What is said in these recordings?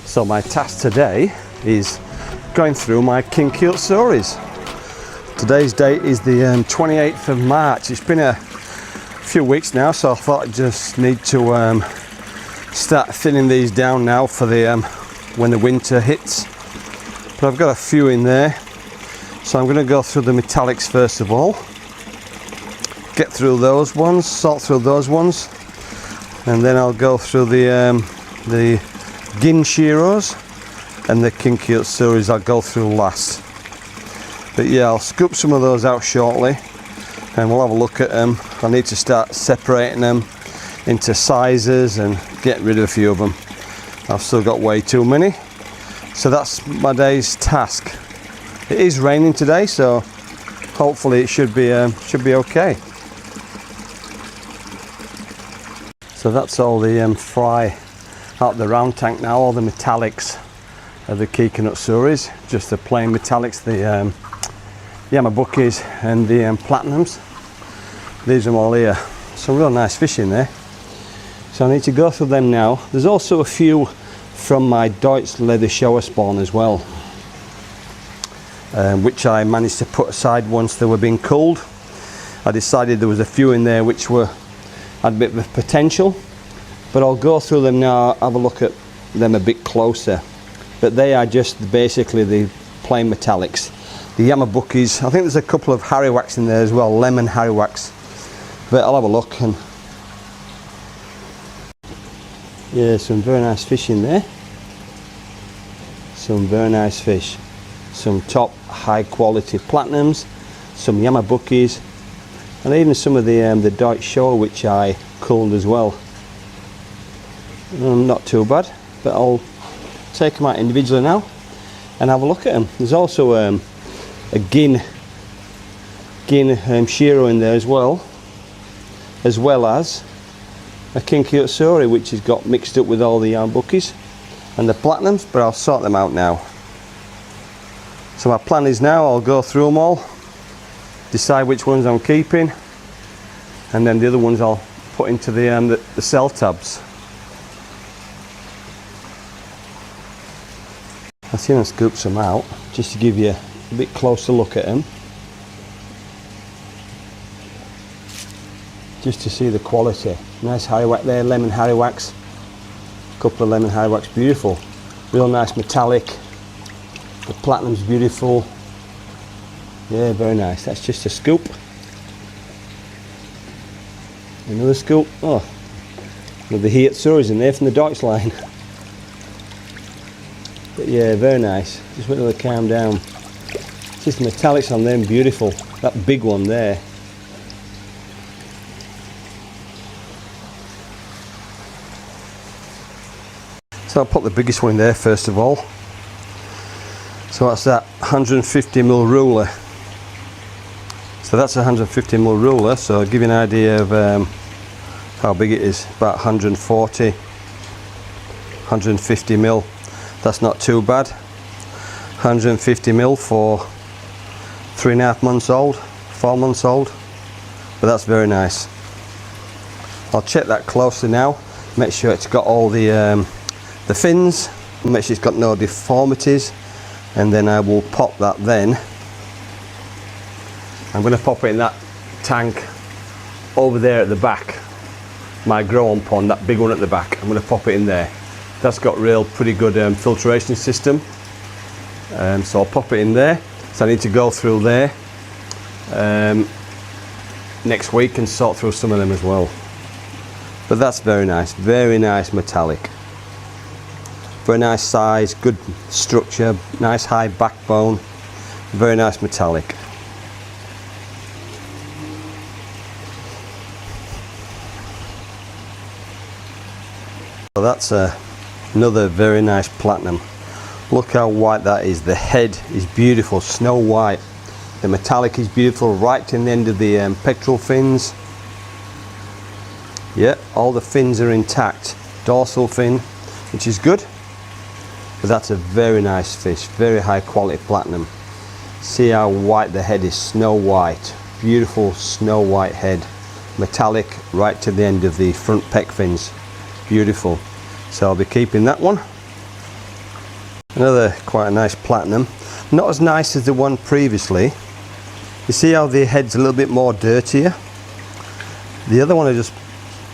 So my task today is going through my kinky Utsuris. Today's date is the 28th of March. It's been a few weeks now, so I thought I just need to start thinning these down now for the when the winter hits. But I've got a few in there, so I'm going to go through the metallics first of all. Get through those ones, sort through those ones, and then I'll go through the gin shiros and the kinky Utsuris I'll go through last. But yeah, I'll scoop some of those out shortly and we'll have a look at them. I need to start separating them into sizes and get rid of a few of them. I've still got way too many. So that's my day's task. It is raining today, so hopefully it should be okay. So that's all the fry out the round tank now, all the metallics of the kinky Utsuris, just the plain metallics, the Yamabukis and the platinums. These are all here. Some real nice fish in there. So I need to go through them now. There's also a few from my Deutsch leather shower spawn as well, which I managed to put aside once they were being culled. I decided there was a few in there which had a bit of potential, but I'll go through them now, have a look at them a bit closer. But they are just basically the plain metallics. The Yamabukis, I think there's a couple of harrywacks in there as well, lemon harrywacks. But I'll have a look. And yeah, some very nice fish in there. Some very nice fish. Some top high quality platinums, some Yamabukis, and even some of the Deutsch Shore which I culled as well. Not too bad, but I'll take them out individually now and have a look at them. There's also a gin shiro in there as well as a kinky Utsuri which has got mixed up with all the Yamabukis and the platinums, but I'll sort them out now. So my plan is now I'll go through them all, decide which ones I'm keeping, and then the other ones I'll put into the cell tabs. I'll see and scoop some out just to give you a bit closer look at them, just to see the quality. Nice harrywack there, lemon harrywacks, a couple of lemon harrywacks, beautiful, real nice metallic. The platinum's beautiful. Yeah, very nice. That's just a scoop. Another scoop. Oh, with the Utsuris in there from the Deutsch line. But yeah, very nice. Just wait till they calm down. Just the metallics on them, beautiful. That big one there. So I'll put the biggest one in there first of all. So that's that 150mm ruler. So that's a 150mm ruler, so I'll give you an idea of how big it is. About 140, 150mm. That's not too bad. 150mm for 3.5 months old, 4 months old. But that's very nice. I'll check that closely now. Make sure it's got all the fins. Make sure it's got no deformities. And then I will pop that then. I'm going to pop it in that tank over there at the back. My grow-on pond, that big one at the back. I'm going to pop it in there. That's got pretty good filtration system. So I'll pop it in there. So I need to go through there next week and sort through some of them as well. But that's very nice metallic. Very nice size, good structure, nice high backbone, very nice metallic. So that's another very nice platinum. Look how white that is. The head is beautiful, snow white. The metallic is beautiful right to the end of the pectoral fins. Yeah, all the fins are intact. Dorsal fin, which is good. But that's a very nice fish, very high quality platinum. See how white the head is, snow white. Beautiful snow white head. Metallic right to the end of the front pec fins. Beautiful. So I'll be keeping that one. Another quite a nice platinum. Not as nice as the one previously. You see how the head's a little bit more dirtier? The other one I just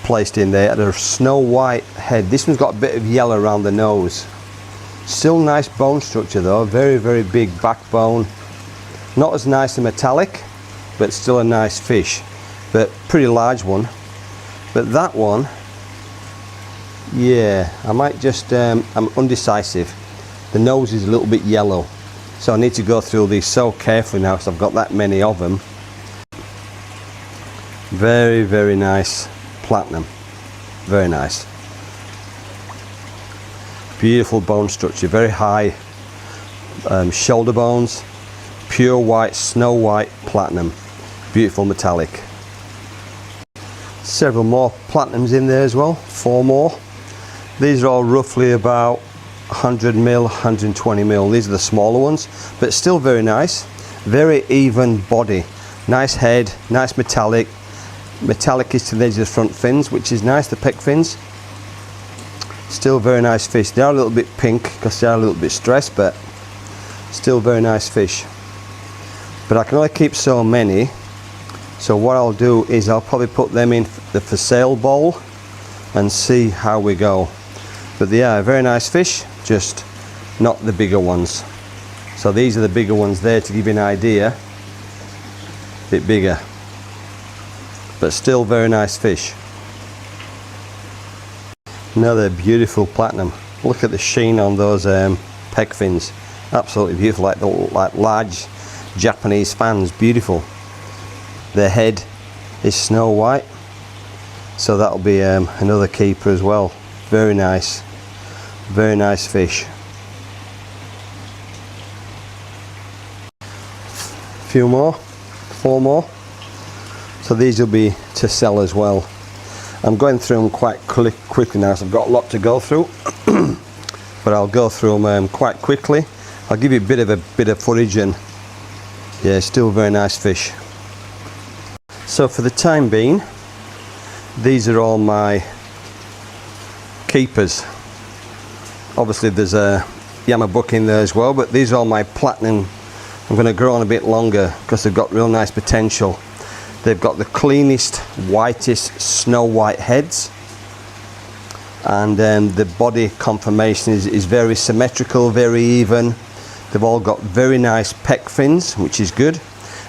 placed in there had a snow white head. This one's got a bit of yellow around the nose. Still nice bone structure though, very big backbone. Not as nice and metallic, but still a nice fish. But pretty large one. But that one, yeah, I might just, I'm undecisive. The nose is a little bit yellow. So I need to go through these so carefully now because I've got that many of them. Very nice platinum. Very nice. Beautiful bone structure, very high shoulder bones. Pure white, snow white platinum. Beautiful metallic. Several more platinums in there as well, 4 more. These are all roughly about 100 mil, 120 mil. These are the smaller ones, but still very nice. Very even body. Nice head, nice metallic. Metallic is to the edge of the front fins, which is nice, the pec fins. Still very nice fish. They are a little bit pink because they are a little bit stressed, but still very nice fish. But I can only keep so many, so what I'll do is I'll probably put them in the for sale bowl and see how we go. But they are very nice fish, just not the bigger ones. So these are the bigger ones there to give you an idea. A bit bigger, but still very nice fish. Another beautiful platinum. Look at the sheen on those peg fins. Absolutely beautiful, like large Japanese fans. Beautiful. Their head is snow white, so that'll be another keeper as well. Very nice fish. Few more, 4 more. So these will be to sell as well. I'm going through them quite quickly now, so I've got a lot to go through. But I'll go through them quite quickly. I'll give you a bit of footage, and yeah, still very nice fish. So for the time being, these are all my keepers. Obviously there's a Yamabuki in there as well, but these are all my platinum. I'm going to grow on a bit longer because they've got real nice potential. They've got the cleanest, whitest snow white heads, and the body conformation is very symmetrical, very even. They've all got very nice pec fins, which is good,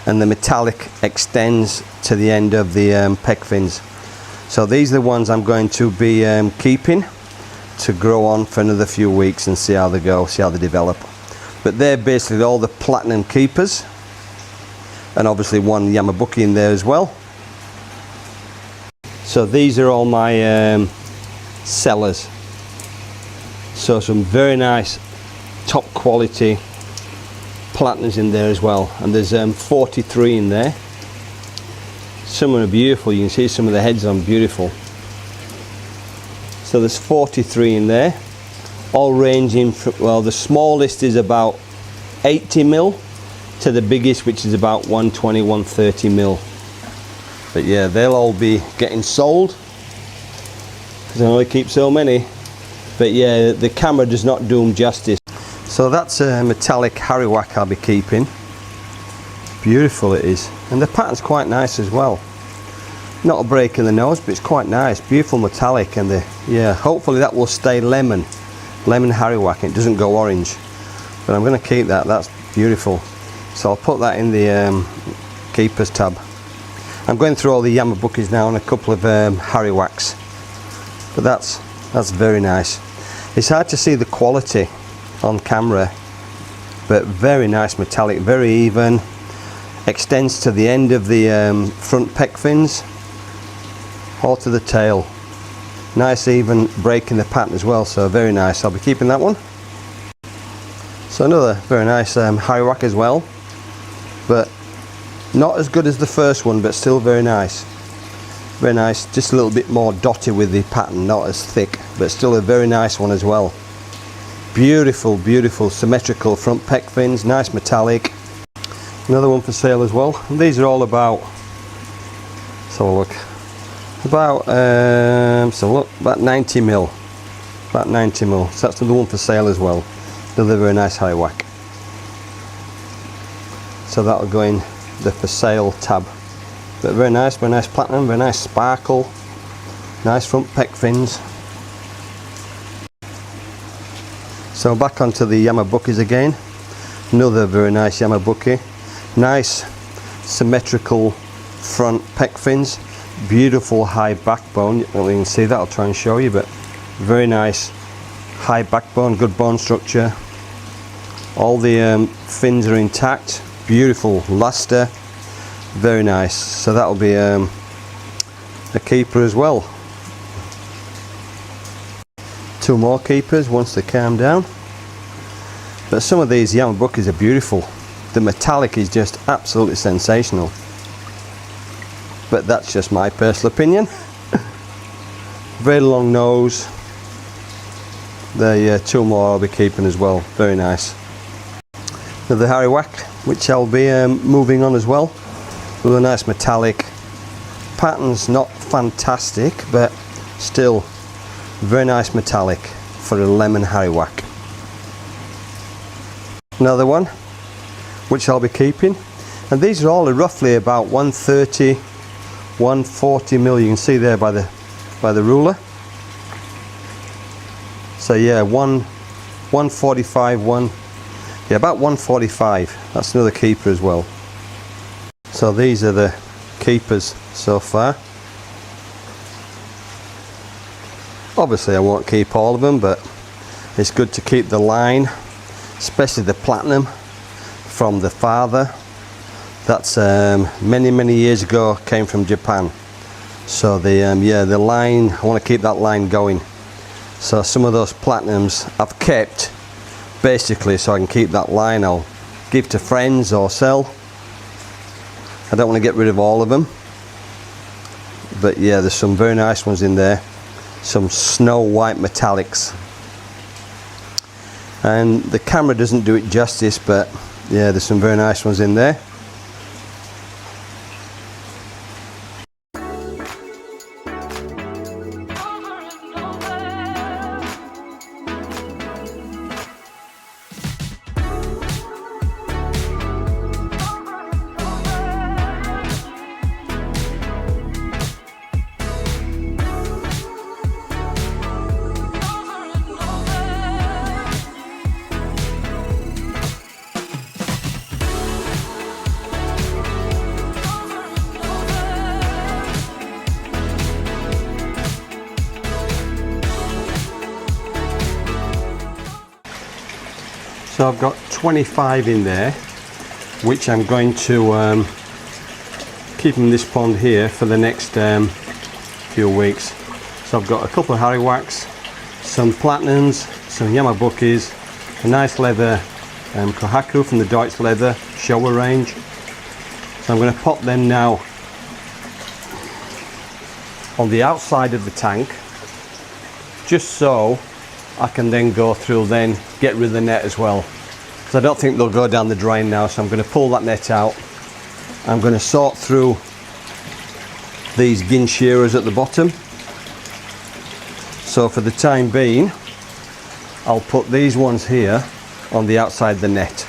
and the metallic extends to the end of the pec fins. So these are the ones I'm going to be keeping to grow on for another few weeks and see how they go, see how they develop. But they're basically all the platinum keepers, and obviously one Yamabuki in there as well. So these are all my sellers. So some very nice top quality platinums in there as well, and there's 43 in there. Some are beautiful. You can see some of the heads on beautiful. So there's 43 in there, all ranging from, well, the smallest is about 80 mil to the biggest, which is about 120, 130 mil. But yeah, they'll all be getting sold because I only keep so many. But yeah, the camera does not do them justice. So that's a metallic harrywack I'll be keeping. Beautiful it is, and the pattern's quite nice as well. Not a break in the nose, but it's quite nice. Beautiful metallic, and yeah, hopefully that will stay lemon harrywack. It doesn't go orange, but I'm going to keep that. That's beautiful. So I'll put that in the keepers tab. I'm going through all the Yamabukis now and a couple of harrywacks, but that's very nice. It's hard to see the quality on camera, but very nice metallic, very even, extends to the end of the front pec fins, all to the tail. Nice even break in the pattern as well, so very nice. I'll be keeping that one. So another very nice harrywack as well, but not as good as the first one, but still very nice. Very nice, just a little bit more dotty with the pattern, not as thick, but still a very nice one as well. Beautiful, beautiful symmetrical front pec fins, nice metallic. Another one for sale as well. And these are all about, so look, about 90 mil. About 90 mil. So that's another one for sale as well. Another very nice harrywhack. So that'll go in the for sale tab. But very nice platinum, very nice sparkle, nice front pec fins. So back onto the Yamabukis again. Another very nice Yamabuki. Nice symmetrical front pec fins. Beautiful high backbone. You can see that, I'll try and show you, but very nice high backbone, good bone structure. All the fins are intact. Beautiful luster. Very nice. So that'll be a keeper as well. Two more keepers once they calm down. But some of these Yamabukis are beautiful. The metallic is just absolutely sensational. But that's just my personal opinion. Very long nose. The two more I'll be keeping as well. Very nice. Another harrywhack, which I'll be moving on as well. With a nice metallic. Pattern's not fantastic, but still very nice metallic for a lemon harrywhack. Another one, which I'll be keeping. And these are all roughly about 130, 140 mil. You can see there by the ruler. So yeah, 145, about 145. That's another keeper as well. So these are the keepers so far. Obviously I won't keep all of them, but it's good to keep the line, especially the platinum from the father. That's many years ago, came from Japan. So the line, I want to keep that line going. So some of those platinums I've kept basically so I can keep that line. I'll give to friends or sell. I don't want to get rid of all of them, but yeah, there's some very nice ones in there. Some snow white metallics, and the camera doesn't do it justice, but yeah, there's some very nice ones in there. So I've got 25 in there, which I'm going to keep in this pond here for the next few weeks. So I've got a couple of harrywhacks, some platinums, some Yamabukis, a nice leather Kohaku from the Deutsch Leather Showa range. So I'm going to pop them now on the outside of the tank, just so I can then go through, then get rid of the net as well, because I don't think they'll go down the drain now. So I'm going to pull that net out. I'm going to sort through these gin shearers at the bottom. So for the time being, I'll put these ones here on the outside of the net.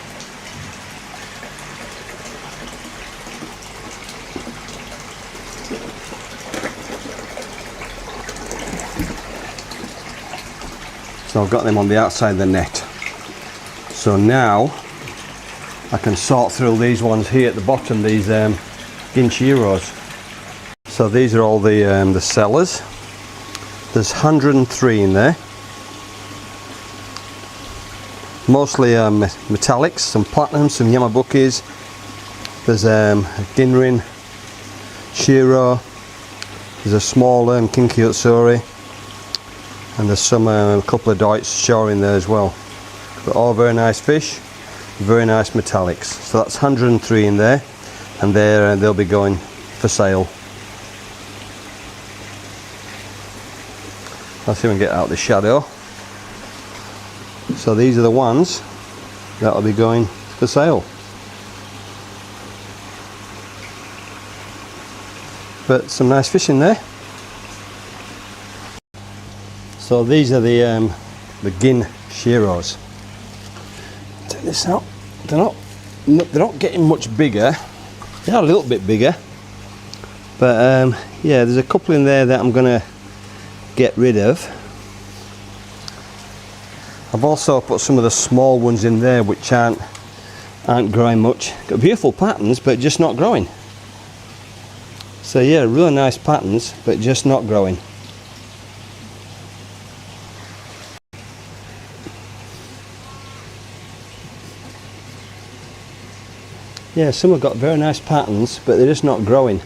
So I've got them on the outside of the net. So now I can sort through these ones here at the bottom, these Ginshiros. So these are all the sellers. There's 103 in there. Mostly metallics, some platinum, some Yamabukis. There's a Ginrin, Shiro. There's a small Kinki Utsuri. And there's some a couple of Deutsch shore in there as well. But all very nice fish, very nice metallics. So that's 103 in there, and they'll be going for sale. Let's see if we can get out the shadow. So these are the ones that will be going for sale. But some nice fish in there. So these are the Gin Shiros. check this out. They're not getting much bigger. They are a little bit bigger, but yeah, there's a couple in there that I'm gonna get rid of. I've also put some of the small ones in there which aren't growing much. Got beautiful patterns, but just not growing. So yeah, really nice patterns, but just not growing. Yeah, some have got very nice patterns, but they're just not growing.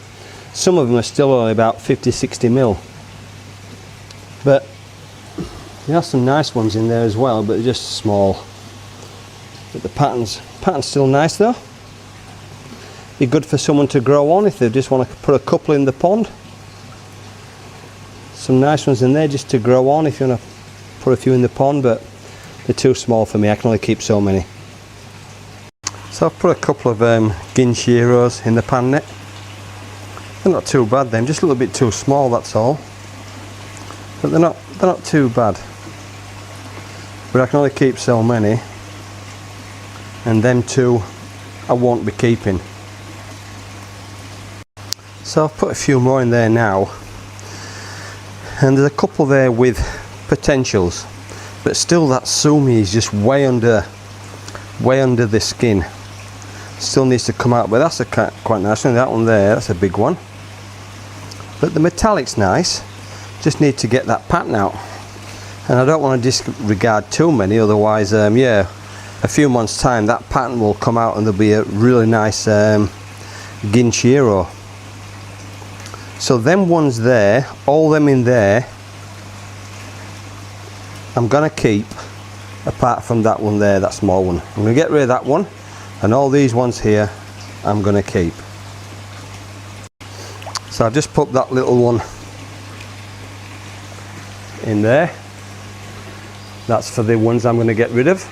Some of them are still only about 50-60 mil. But there are some nice ones in there as well, but they're just small. But the pattern's still nice though. Be good for someone to grow on if they just want to put a couple in the pond. Some nice ones in there just to grow on if you want to put a few in the pond, but they're too small for me. I can only keep so many. So I've put a couple of shiros in the pan net. They're not too bad then, just a little bit too small, that's all. But they're not too bad. But I can only keep so many, and them two I won't be keeping. So I've put a few more in there now, and there's a couple there with potentials, but still that sumi is just way under the skin. Still needs to come out, but that's quite nice one. That one there, that's a big one. But the metallic's nice, just need to get that pattern out. And I don't want to disregard too many, otherwise yeah, a few months time that pattern will come out and there'll be a really nice shiro. So them ones there, all them in there, I'm gonna keep, apart from that one there, that small one. I'm gonna get rid of that one, and all these ones here I'm gonna keep. So I've just put that little one in there. That's for the ones I'm going to get rid of,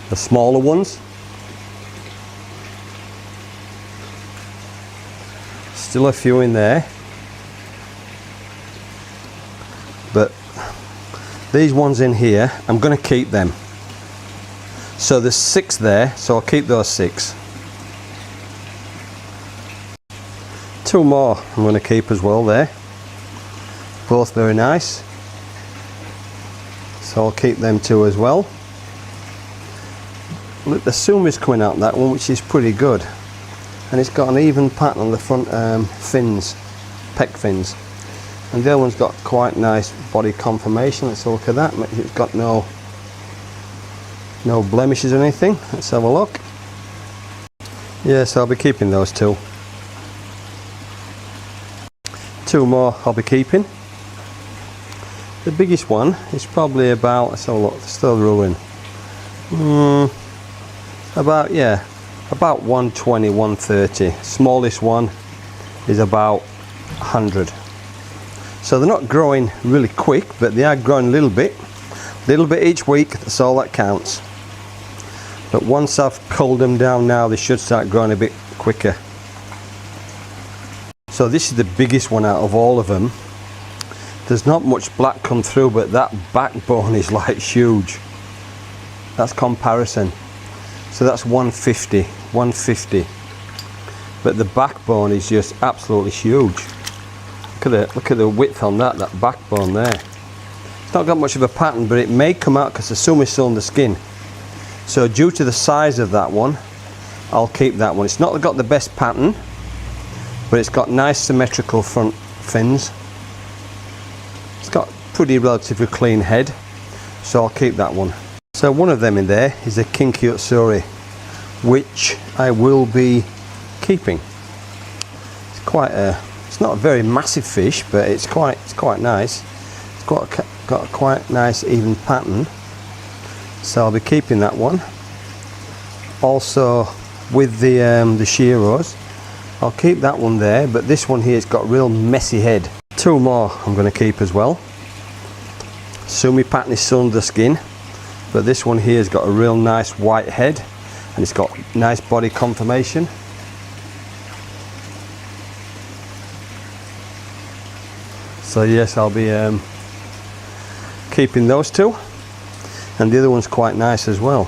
the smaller ones. Still a few in there, but these ones in here, I'm going to keep them. So there's 6 there, so I'll keep those 6. 2 more I'm going to keep as well there, both very nice. So I'll keep them 2 as well. Look, the sumi's coming out that one, which is pretty good, and it's got an even pattern on the front fins, pec fins, and the other one's got quite nice body conformation. Let's look at that. It's got no blemishes or anything. Let's have a look. Yes, I'll be keeping those 2. 2 more I'll be keeping. The biggest one is probably about, let's have a look, still ruling. About 120, 130. Smallest one is about 100. So they're not growing really quick, but they are growing a little bit each week. That's all that counts. But once I've culled them down now, they should start growing a bit quicker. So this is the biggest one out of all of them. There's not much black come through, but that backbone is like huge. That's comparison. So that's 150. But the backbone is just absolutely huge. Look at the width on that backbone there. It's not got much of a pattern, but it may come out because the sumi's still on the skin. So due to the size of that one, I'll keep that one. It's not got the best pattern, but it's got nice symmetrical front fins. It's got pretty relatively clean head, so I'll keep that one. So one of them in there is a Utsuri, which I will be keeping. It's not a very massive fish, but it's quite nice. It's got a quite nice even pattern, so I'll be keeping that one. Also with the shiros, I'll keep that one there, but this one here has got a real messy head. 2 more I'm going to keep as well. Sumi pattern is still under the skin, but this one here has got a real nice white head, and it's got nice body conformation. So yes, I'll be keeping those 2, and the other one's quite nice as well.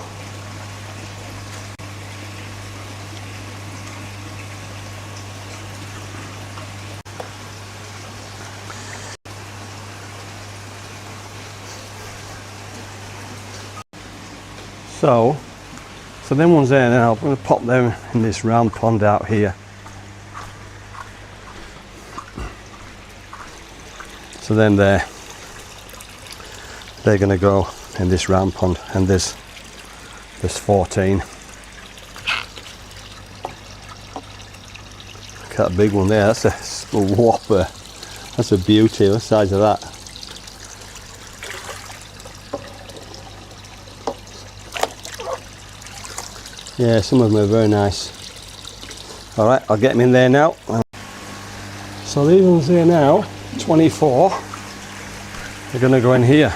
So them ones there now, I'm going to pop them in this round pond out here. So then they're going to go in this round pond, and there's 14. Look at that big one there, that's a whopper. That's a beauty, the size of that. Yeah, some of them are very nice. Alright, I'll get them in there now. So these ones here now, 24, they're going to go in here.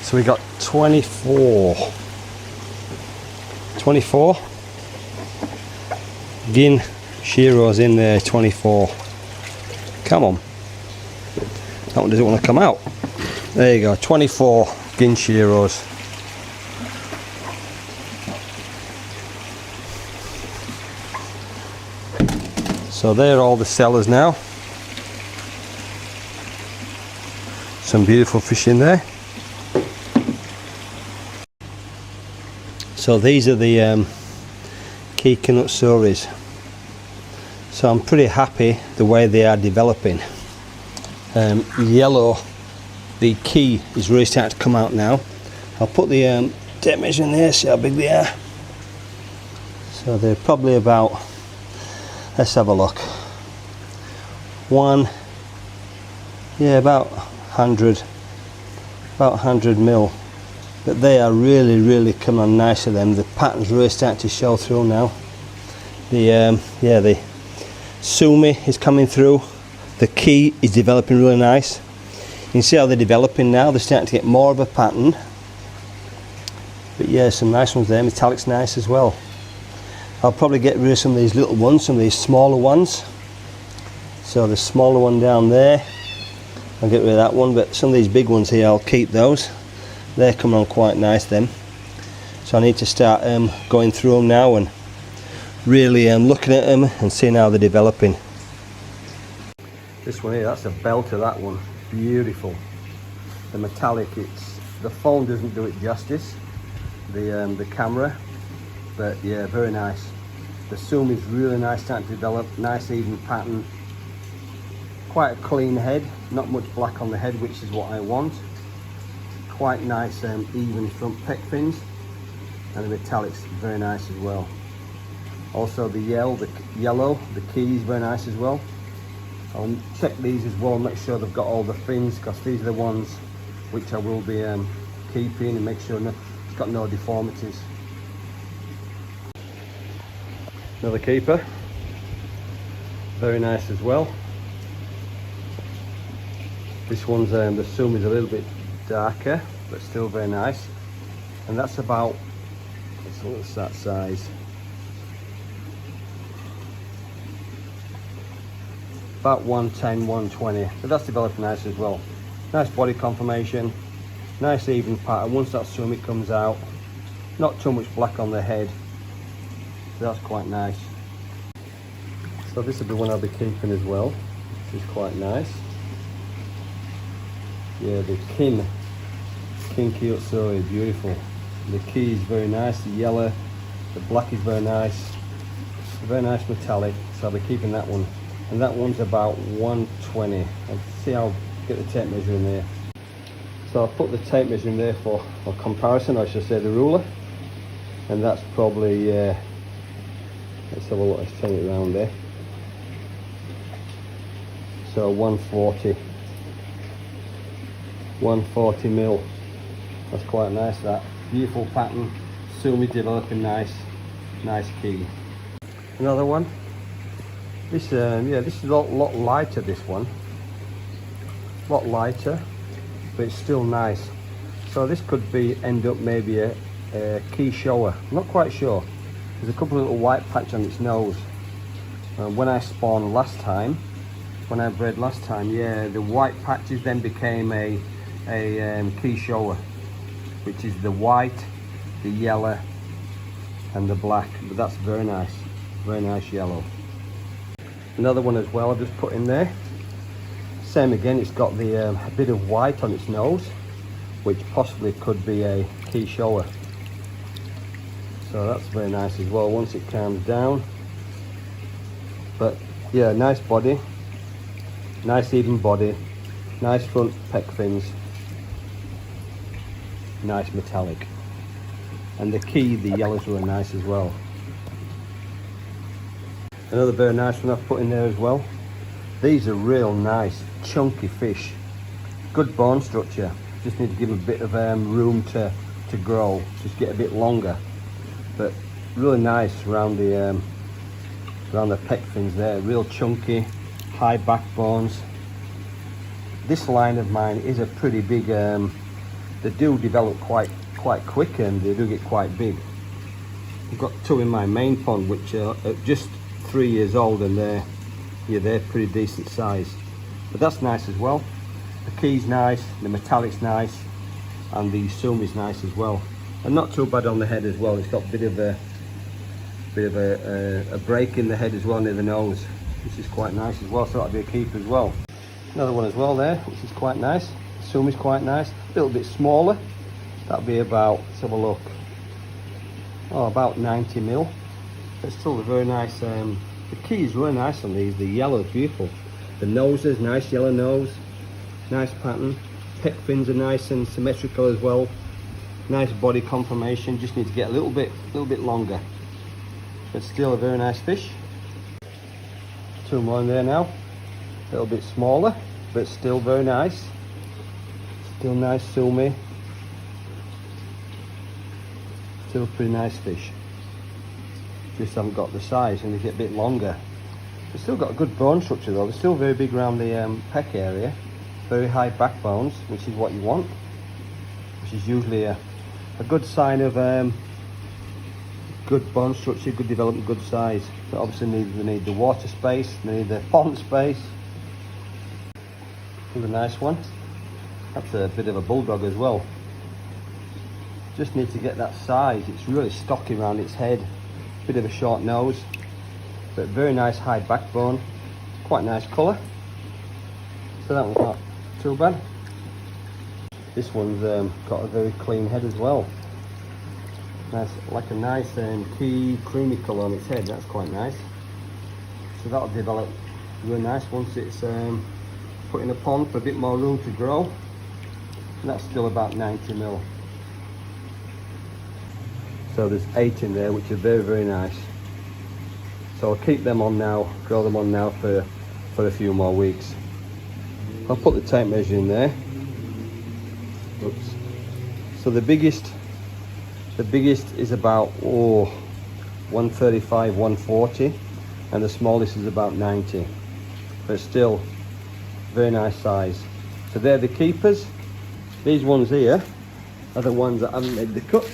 So we got 24 gin shiros in there, 24. Come on, that one doesn't want to come out. There you go, 24 gin shiros. So they're all the sellers now. Some beautiful fish in there. So these are the Utsuris. So I'm pretty happy the way they are developing. Yellow, the key is really starting to come out now. I'll put the tape measure in there, see how big they are. So they're probably about, let's have a look. About 100 mil. But they are really coming on nicely. The pattern's really starting to show through now. The sumi is coming through. The key is developing really nice. You can see how they're developing now. They're starting to get more of a pattern. But yeah, some nice ones there. Metallic's nice as well. I'll probably get rid of some of these little ones, some of these smaller ones. So the smaller one down there, I'll get rid of that one, but some of these big ones here, I'll keep those. They're coming on quite nice then. So I need to start going through them now and really looking at them and seeing how they're developing. This one here, that's a belter, that one. Beautiful. The metallic, the phone doesn't do it justice, the camera. But yeah, very nice. The zoom is really nice, starting to develop, nice even pattern. Quite a clean head, not much black on the head, which is what I want. Quite nice even front pec fins, and the metallics very nice as well. Also the yellow, the key is very nice as well. I'll check these as well, make sure they've got all the fins, because these are the ones which I will be keeping, and make sure it's got no deformities. Another keeper, very nice as well. This one's the zoom is a little bit darker, but still very nice. And that's about, what's that size? About 110, 120. So that's developed nice as well. Nice body conformation, nice even pattern. Once that zoom comes out, not too much black on the head. That's quite nice. So this will be one I'll be keeping as well. This is quite nice. Yeah, the king Utsuri is beautiful. The key is very nice. The yellow, the black is very nice. Very nice metallic. So I'll be keeping that one. And that one's about 120. I'll see how get the tape measure in there. So I'll put the tape measure in there for comparison, I should say the ruler. And that's probably let's have a look, let's turn it around there. So 140 mil. That's quite nice, that. Beautiful pattern, sumi developing nice key. Another one. This this is a lot lighter, this one. A lot lighter, but it's still nice. So this could end up maybe a key shower. I'm not quite sure. There's a couple of little white patches on its nose. When I spawned last time, when I bred last time, yeah, the white patches then became a key shower, which is the white, the yellow, and the black. But that's very nice yellow. Another one as well I've just put in there. Same again, it's got the a bit of white on its nose, which possibly could be a key shower. So that's very nice as well once it calms down. But yeah, nice body, nice even body, nice front pec fins, nice metallic. And the yellows were nice as well. Another very nice one I've put in there as well. These are real nice chunky fish. Good bone structure. Just need to give a bit of room to grow. Just get a bit longer. But really nice around the pec fins there. Real chunky, high backbones. This line of mine is a pretty big. They do develop quite quick and they do get quite big. I've got two in my main pond which are just 3 years old, and they're pretty decent size. But that's nice as well. The key's nice, the metallic's nice, and the Utsumi's nice as well. And not too bad on the head as well. It's got a bit of a break in the head as well near the nose, which is quite nice as well. So that'll be a keeper as well. Another one as well there, which is quite nice. Utsumi's quite nice. A little bit smaller. That'll be about, let's have a look. Oh, about 90 mil. But still a very nice. The key is really nice on these. The yellow is beautiful. The nose is nice, yellow nose. Nice pattern. Pec fins are nice and symmetrical as well. Nice body conformation. Just need to get a little bit longer. But still a very nice fish. Two more in there now. A little bit smaller, but still very nice. Still nice Utsuri. Still pretty nice fish. Just haven't got the size and they get a bit longer. They've still got a good bone structure though. They're still very big around the pec area. Very high backbones, which is what you want. Which is usually a good sign of good bone structure, good development, good size. But obviously they need the water space, they need the pond space. Another nice one. That's a bit of a bulldog as well. Just need to get that size. It's really stocky around its head. Bit of a short nose, but very nice high backbone. Quite nice colour. So that one's not too bad. This one's got a very clean head as well. Nice, like a nice key creamy colour on its head. That's quite nice. So that'll develop really nice once it's put in a pond for a bit more room to grow. And that's still about 90 mil. So there's 8 in there, which are very, very nice. So I'll keep them on now, grow them on now for a few more weeks. I'll put the tape measure in there. Oops. So the biggest is about 135, 140, and the smallest is about 90. But still, very nice size. So they're the keepers. These ones here are the ones that haven't made the cut.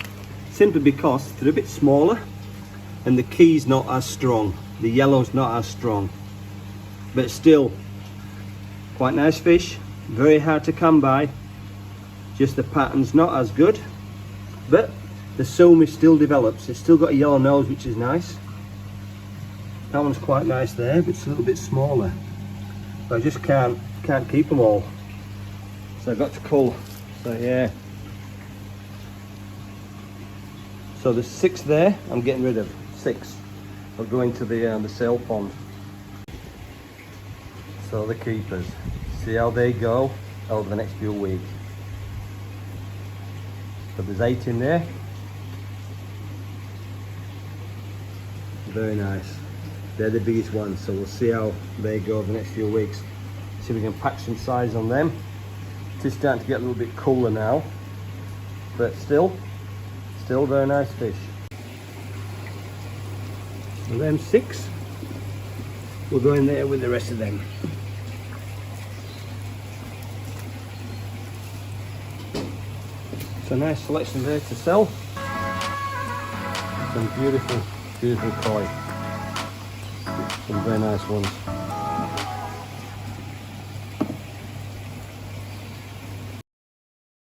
Simply because they're a bit smaller and the key's not as strong. The yellow's not as strong. But still, quite nice fish. Very hard to come by. Just the pattern's not as good. But the Utsuri still develops. It's still got a yellow nose, which is nice. That one's quite nice there, but it's a little bit smaller. But I just can't keep them all. So I've got to cull. So yeah. So there's 6 there. I'm getting rid of 6. I'll go into the sale pond. So the keepers. See how they go over the next few weeks. So there's 8 in there. Very nice. They're the biggest ones, so we'll see how they go over the next few weeks. See if we can pack some size on them. It is starting to get a little bit cooler now, but still very nice fish. And them 6, we'll go in there with the rest of them. It's a nice selection there to sell. Some beautiful koi. Some very nice ones.